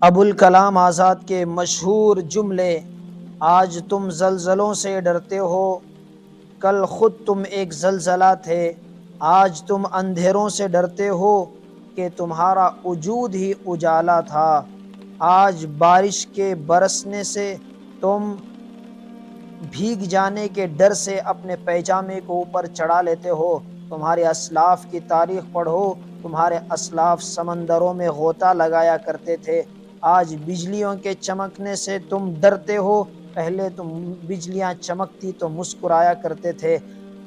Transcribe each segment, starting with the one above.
ابوالکلام آزاد کے مشہور جملے، آج تم زلزلوں سے ڈرتے ہو، کل خود تم ایک زلزلہ تھے، آج تم اندھیروں سے ڈرتے ہو کہ تمہارا وجود ہی اجالا تھا، آج بارش کے برسنے سے تم بھیگ جانے کے ڈر سے اپنے پیجامے کو اوپر چڑھا لیتے ہو۔ تمہارے اسلاف کی تاریخ پڑھو، تمہارے اسلاف سمندروں میں غوطہ لگایا کرتے تھے، آج بجلیوں کے چمکنے سے تم ڈرتے ہو، پہلے تم بجلیاں چمکتی تو مسکرایا کرتے تھے۔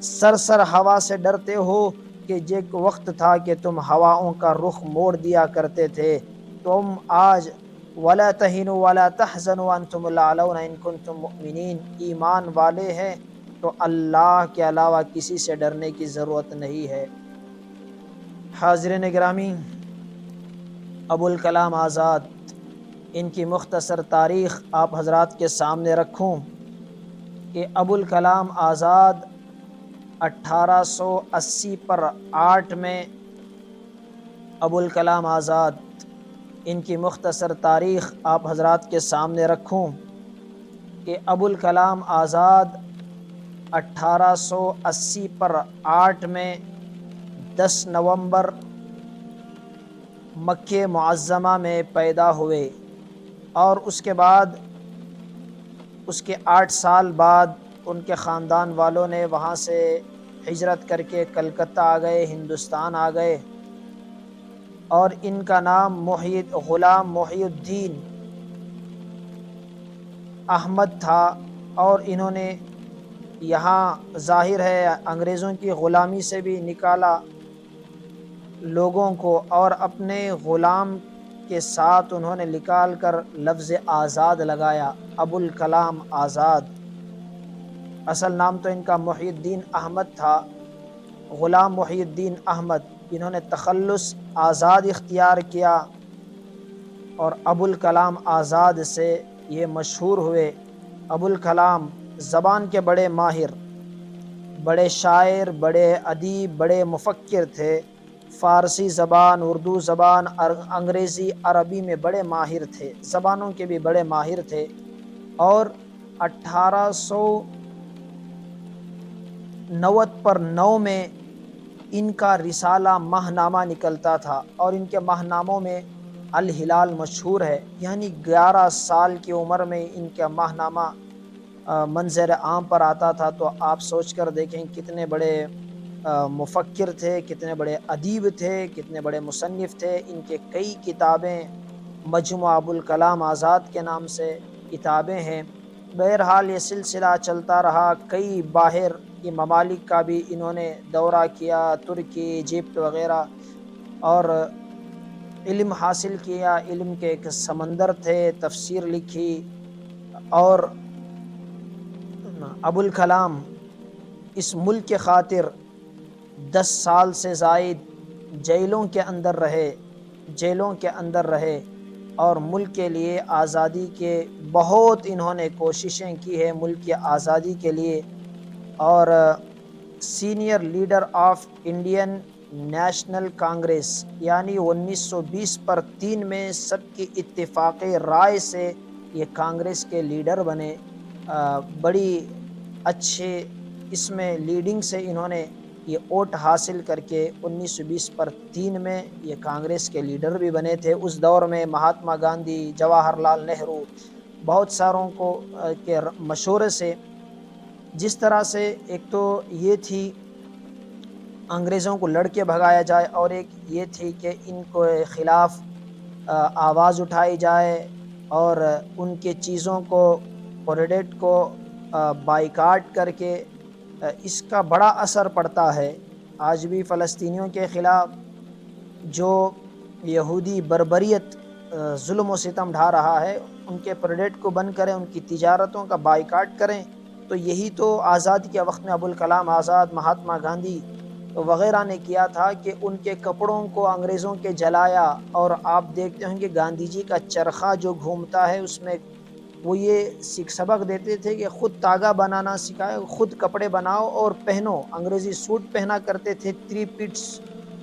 سرسر ہوا سے ڈرتے ہو کہ ایک وقت تھا کہ تم ہواؤں کا رخ موڑ دیا کرتے تھے۔ تم آج وَلَا تَهِنُوا وَلَا تَحْزَنُوا وَأَنْتُمُ الْأَعْلَوْنَ إِن كُنتُم مُؤْمِنِينَ، ایمان والے ہیں تو اللہ کے علاوہ کسی سے ڈرنے کی ضرورت نہیں ہے۔ حاضرین گرامی، ابوالکلام آزاد، ان کی مختصر تاریخ آپ حضرات کے سامنے رکھوں کہ ابوالکلام آزاد 1880 پر 8 میں ابوالکلام آزاد، ان کی مختصر تاریخ آپ حضرات کے سامنے رکھوں کہ ابوالکلام آزاد 1880 پر 8 میں 10 نومبر مکہ معظمہ میں پیدا ہوئے، اور اس کے بعد اس کے 8 سال بعد ان کے خاندان والوں نے وہاں سے ہجرت کر کے کلکتہ آ گئے، ہندوستان آ گئے، اور ان کا نام غلام محی الدین احمد تھا، اور انہوں نے یہاں ظاہر ہے انگریزوں کی غلامی سے بھی نکالا لوگوں کو، اور اپنے غلام کے ساتھ انہوں نے نکال کر لفظ آزاد لگایا، ابوالکلام آزاد۔ اصل نام تو ان کا محی الدین احمد تھا، غلام محی الدین احمد، انہوں نے تخلص آزاد اختیار کیا اور ابوالکلام آزاد سے یہ مشہور ہوئے۔ ابوالکلام زبان کے بڑے ماہر، بڑے شاعر، بڑے ادیب، بڑے مفکر تھے، فارسی زبان، اردو زبان، انگریزی، عربی میں بڑے ماہر تھے، زبانوں کے بھی بڑے ماہر تھے، اور 1890 پر 9 میں ان کا رسالہ ماہ نامہ نکلتا تھا، اور ان کے ماہ ناموں میں الہلال مشہور ہے، یعنی 11 سال کی عمر میں ان کا ماہ نامہ منظر عام پر آتا تھا۔ تو آپ سوچ کر دیکھیں کتنے بڑے مفکر تھے، کتنے بڑے ادیب تھے، کتنے بڑے مصنف تھے۔ ان کے کئی کتابیں مجموعہ ابوالکلام آزاد کے نام سے کتابیں ہیں۔ بہرحال یہ سلسلہ چلتا رہا، کئی باہر کے ممالک کا بھی انہوں نے دورہ کیا، ترکی، ایجپٹ وغیرہ، اور علم حاصل کیا، علم کے ایک سمندر تھے، تفسیر لکھی، اور ابوالکلام اس ملک کے خاطر 10 سال سے زائد جیلوں کے اندر رہے، اور ملک کے لیے آزادی کے بہت انہوں نے کوششیں کی ہیں ملک کی آزادی کے لیے، اور senior leader of Indian national Congress, یعنی 1920 پر 3 میں سب کی اتفاقی رائے سے یہ کانگریس کے لیڈر بنے۔ بڑی اچھے اس میں لیڈنگ سے انہوں نے یہ ووٹ حاصل کر کے 1920 پر 3 میں یہ کانگریس کے لیڈر بھی بنے تھے۔ اس دور میں مہاتما گاندھی، جواہر لال نہرو، بہت ساروں کو کے مشورے سے، جس طرح سے ایک تو یہ تھی انگریزوں کو لڑ کے بھگایا جائے، اور ایک یہ تھی کہ ان کو خلاف آواز اٹھائی جائے، اور ان کے چیزوں کو، پروڈکٹ کو بائیکاٹ کر کے، اس کا بڑا اثر پڑتا ہے آج بھی فلسطینیوں کے خلاف۔ جو یہودی بربریت ظلم و ستم ڈھا رہا ہے، ان کے پروڈکٹ کو بند کریں، ان کی تجارتوں کا بائیکاٹ کریں، تو یہی تو آزادی کے وقت میں ابوالکلام آزاد، مہاتما گاندھی وغیرہ نے کیا تھا کہ ان کے کپڑوں کو انگریزوں کے جلایا۔ اور آپ دیکھتے ہوں گے گاندھی جی کا چرخہ جو گھومتا ہے، اس میں وہ یہ سبق دیتے تھے کہ خود تاگا بنانا سکھائے، خود کپڑے بناؤ اور پہنو۔ انگریزی سوٹ پہنا کرتے تھے، 3 پیٹس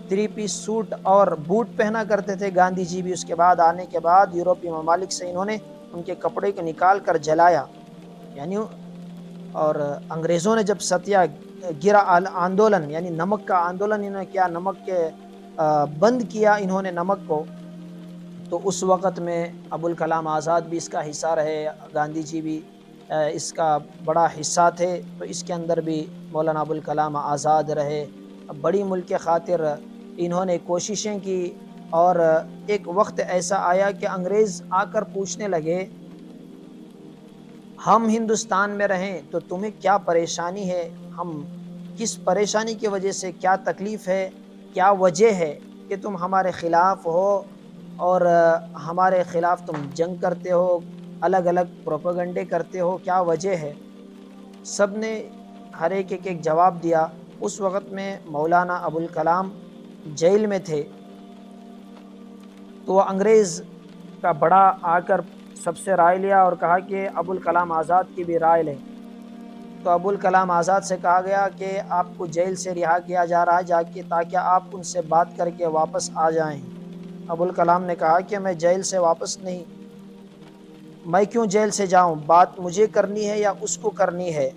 تھری پیس سوٹ اور بوٹ پہنا کرتے تھے گاندھی جی بھی۔ اس کے بعد آنے کے بعد یورپی ممالک سے انہوں نے ان کے کپڑے کو نکال کر جلایا، یعنی اور انگریزوں نے جب ستیہ گرہ آندولن یعنی نمک کا آندولن انہوں نے کیا، نمک کے بند کیا انہوں نے نمک کو، تو اس وقت میں ابوالکلام آزاد بھی اس کا حصہ رہے، گاندھی جی بھی اس کا بڑا حصہ تھے، تو اس کے اندر بھی مولانا ابوالکلام آزاد رہے۔ بڑی ملک کے خاطر انہوں نے کوششیں کی، اور ایک وقت ایسا آیا کہ انگریز آ کر پوچھنے لگے ہم ہندوستان میں رہیں تو تمہیں کیا پریشانی ہے، ہم کس پریشانی کی وجہ سے، کیا تکلیف ہے، کیا وجہ ہے کہ تم ہمارے خلاف ہو اور ہمارے خلاف تم جنگ کرتے ہو، الگ الگ پروپیگنڈے کرتے ہو، کیا وجہ ہے؟ سب نے ہر ایک جواب دیا۔ اس وقت میں مولانا ابوالکلام جیل میں تھے، تو وہ انگریز کا بڑا آ کر سب سے رائے لیا اور کہا کہ ابوالکلام آزاد کی بھی رائے لیں۔ تو ابوالکلام آزاد سے کہا گیا کہ آپ کو جیل سے رہا کیا جا رہا ہے جا کے، تاکہ آپ ان سے بات کر کے واپس آ جائیں۔ ابوالکلام نے کہا کہ میں جیل سے واپس نہیں، میں کیوں جیل سے جاؤں، بات مجھے کرنی ہے یا اس کو کرنی ہے؟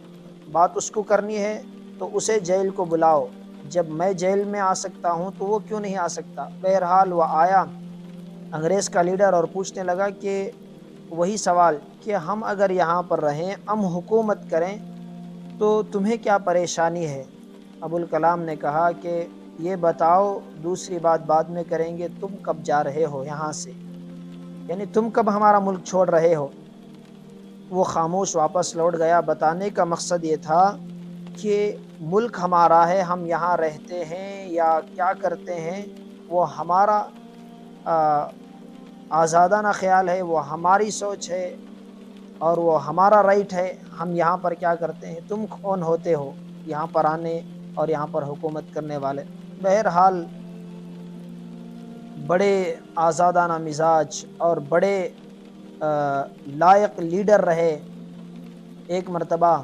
بات اس کو کرنی ہے تو اسے جیل کو بلاؤ، جب میں جیل میں آ سکتا ہوں تو وہ کیوں نہیں آ سکتا؟ بہرحال وہ آیا انگریز کا لیڈر اور پوچھنے لگا کہ وہی سوال کہ ہم اگر یہاں پر رہیں، ہم حکومت کریں تو تمہیں کیا پریشانی ہے؟ ابوالکلام نے کہا کہ یہ بتاؤ، دوسری بات بعد میں کریں گے، تم کب جا رہے ہو یہاں سے، یعنی تم کب ہمارا ملک چھوڑ رہے ہو؟ وہ خاموش واپس لوٹ گیا۔ بتانے کا مقصد یہ تھا کہ ملک ہمارا ہے، ہم یہاں رہتے ہیں یا کیا کرتے ہیں، وہ ہمارا آزادانہ خیال ہے، وہ ہماری سوچ ہے اور وہ ہمارا رائٹ ہے، ہم یہاں پر کیا کرتے ہیں، تم کون ہوتے ہو یہاں پر آنے اور یہاں پر حکومت کرنے والے؟ بہرحال بڑے آزادانہ مزاج اور بڑے لائق لیڈر رہے۔ ایک مرتبہ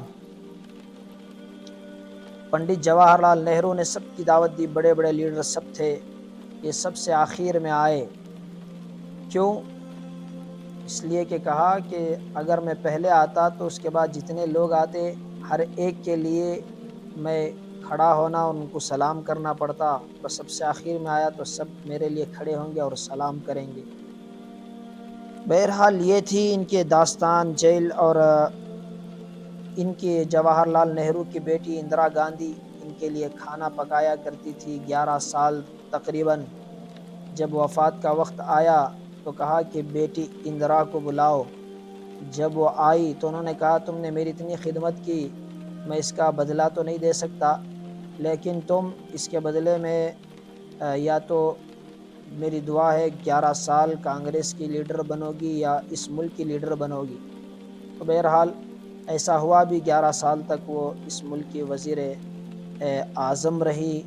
پنڈت جواہر لال نہرو نے سب کی دعوت دی، بڑے بڑے لیڈر سب تھے، یہ سب سے آخر میں آئے۔ کیوں؟ اس لیے کہ کہا کہ اگر میں پہلے آتا تو اس کے بعد جتنے لوگ آتے ہر ایک کے لیے میں کھڑا ہونا، ان کو سلام کرنا پڑتا، تو سب سے آخر میں آیا تو سب میرے لیے کھڑے ہوں گے اور سلام کریں گے۔ بہرحال یہ تھی ان کے داستان جیل، اور ان کے جواہر لال نہرو کی بیٹی اندرا گاندھی ان کے لیے کھانا پکایا کرتی تھی 11 سال تقریباً۔ جب وفات کا وقت آیا تو کہا کہ بیٹی اندرا کو بلاؤ۔ جب وہ آئی تو انہوں نے کہا تم نے میری اتنی خدمت کی، میں اس کا بدلہ تو نہیں دے سکتا، لیکن تم اس کے بدلے میں یا تو میری دعا ہے 11 سال کانگریس کی لیڈر بنو گی یا اس ملک کی لیڈر بنو گی۔ تو بہرحال ایسا ہوا بھی، 11 سال تک وہ اس ملک کی وزیر اعظم رہی۔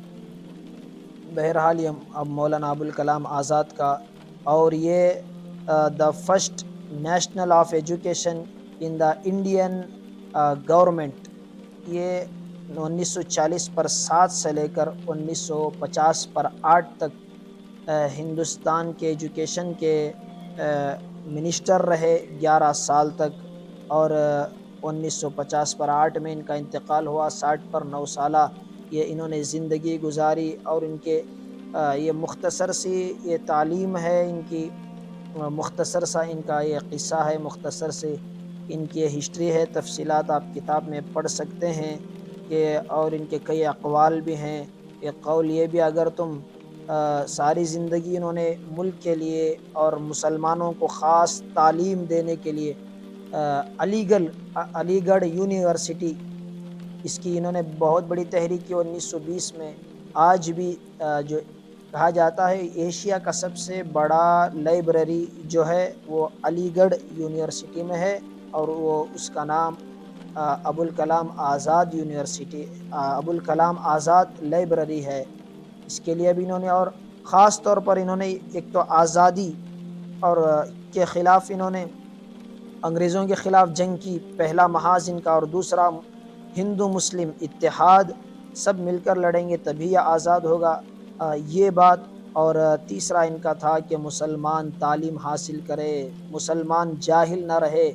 بہرحال یہ اب مولانا ابوالکلام آزاد کا، اور یہ the first national of education in the Indian government, یہ 1940 پر 7 سے لے کر 1950 پر 8 تک ہندوستان کے ایجوکیشن کے منسٹر رہے 11 سال تک، اور 1950 پر 8 میں ان کا انتقال ہوا۔ 60 پر 9 سالہ یہ انہوں نے زندگی گزاری، اور ان کے یہ مختصر سی یہ تعلیم ہے ان کی، مختصر سا ان کا یہ قصہ ہے، مختصر سے ان کی ہسٹری ہے، تفصیلات آپ کتاب میں پڑھ سکتے ہیں کہ، اور ان کے کئی اقوال بھی ہیں۔ ایک قول یہ بھی، اگر تم ساری زندگی انہوں نے ملک کے لیے اور مسلمانوں کو خاص تعلیم دینے کے لیے علی گڑھ یونیورسٹی، اس کی انہوں نے بہت بڑی تحریک کی 1920 میں۔ آج بھی جو کہا جاتا ہے ایشیا کا سب سے بڑا لائبریری جو ہے وہ علی گڑھ یونیورسٹی میں ہے، اور وہ اس کا نام ابوالکلام آزاد یونیورسٹی، ابوالکلام آزاد لائبریری ہے۔ اس کے لیے بھی انہوں نے، اور خاص طور پر انہوں نے ایک تو آزادی اور کے خلاف انہوں نے انگریزوں کے خلاف جنگ کی، پہلا محاذ ان کا، اور دوسرا ہندو مسلم اتحاد، سب مل کر لڑیں گے تبھی یہ آزاد ہوگا۔ یہ بات، اور تیسرا ان کا تھا کہ مسلمان تعلیم حاصل کرے، مسلمان جاہل نہ رہے،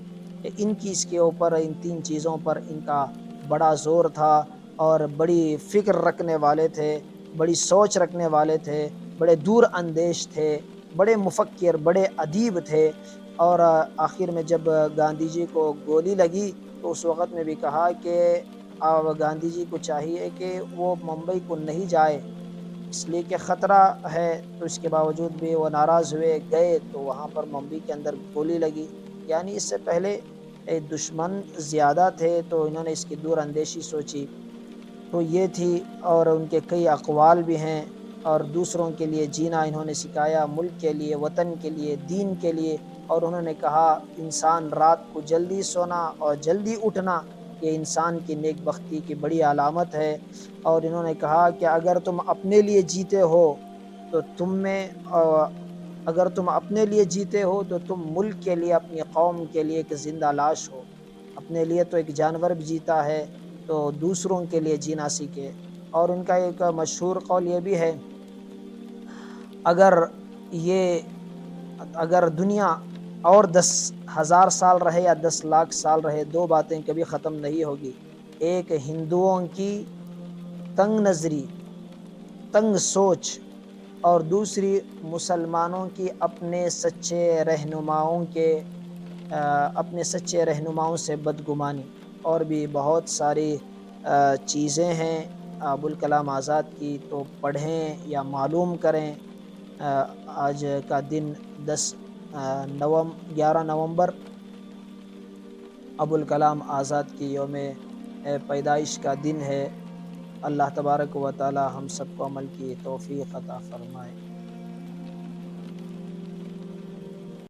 ان کی اس کے اوپر، ان تین چیزوں پر ان کا بڑا زور تھا، اور بڑی فکر رکھنے والے تھے، بڑی سوچ رکھنے والے تھے، بڑے دور اندیش تھے، بڑے مفکر، بڑے ادیب تھے۔ اور آخر میں جب گاندھی جی کو گولی لگی تو اس وقت میں بھی کہا کہ گاندھی جی کو چاہیے کہ وہ ممبئی کو نہیں جائے، اس لیے کہ خطرہ ہے، تو اس کے باوجود بھی وہ ناراض ہوئے، گئے تو وہاں پر ممبئی کے اندر گولی لگی۔ یعنی اس سے پہلے دشمن زیادہ تھے تو انہوں نے اس کی دور اندیشی سوچی، تو یہ تھی۔ اور ان کے کئی اقوال بھی ہیں، اور دوسروں کے لیے جینا انہوں نے سکھایا، ملک کے لیے، وطن کے لیے، دین کے لیے۔ اور انہوں نے کہا انسان رات کو جلدی سونا اور جلدی اٹھنا یہ انسان کی نیک بختی کی بڑی علامت ہے۔ اور انہوں نے کہا کہ اگر تم اپنے لیے جیتے ہو تو اگر تم اپنے لیے جیتے ہو تو تم ملک کے لیے، اپنی قوم کے لیے ایک زندہ لاش ہو۔ اپنے لیے تو ایک جانور بھی جیتا ہے، تو دوسروں کے لیے جینا سیکھے۔ اور ان کا ایک مشہور قول یہ بھی ہے، اگر یہ اگر دنیا اور 10,000 سال رہے یا 10 لاکھ سال رہے، دو باتیں کبھی ختم نہیں ہوگی، ایک ہندوؤں کی تنگ نظری، تنگ سوچ، اور دوسری مسلمانوں کی اپنے سچے رہنماؤں سے بدگمانی۔ اور بھی بہت ساری چیزیں ہیں ابوالکلام آزاد کی، تو پڑھیں یا معلوم کریں۔ آج کا دن 11 نومبر ابوالکلام آزاد کی یوم پیدائش کا دن ہے۔ اللہ تبارک و تعالی ہم سب کو عمل کی توفیق عطا فرمائے۔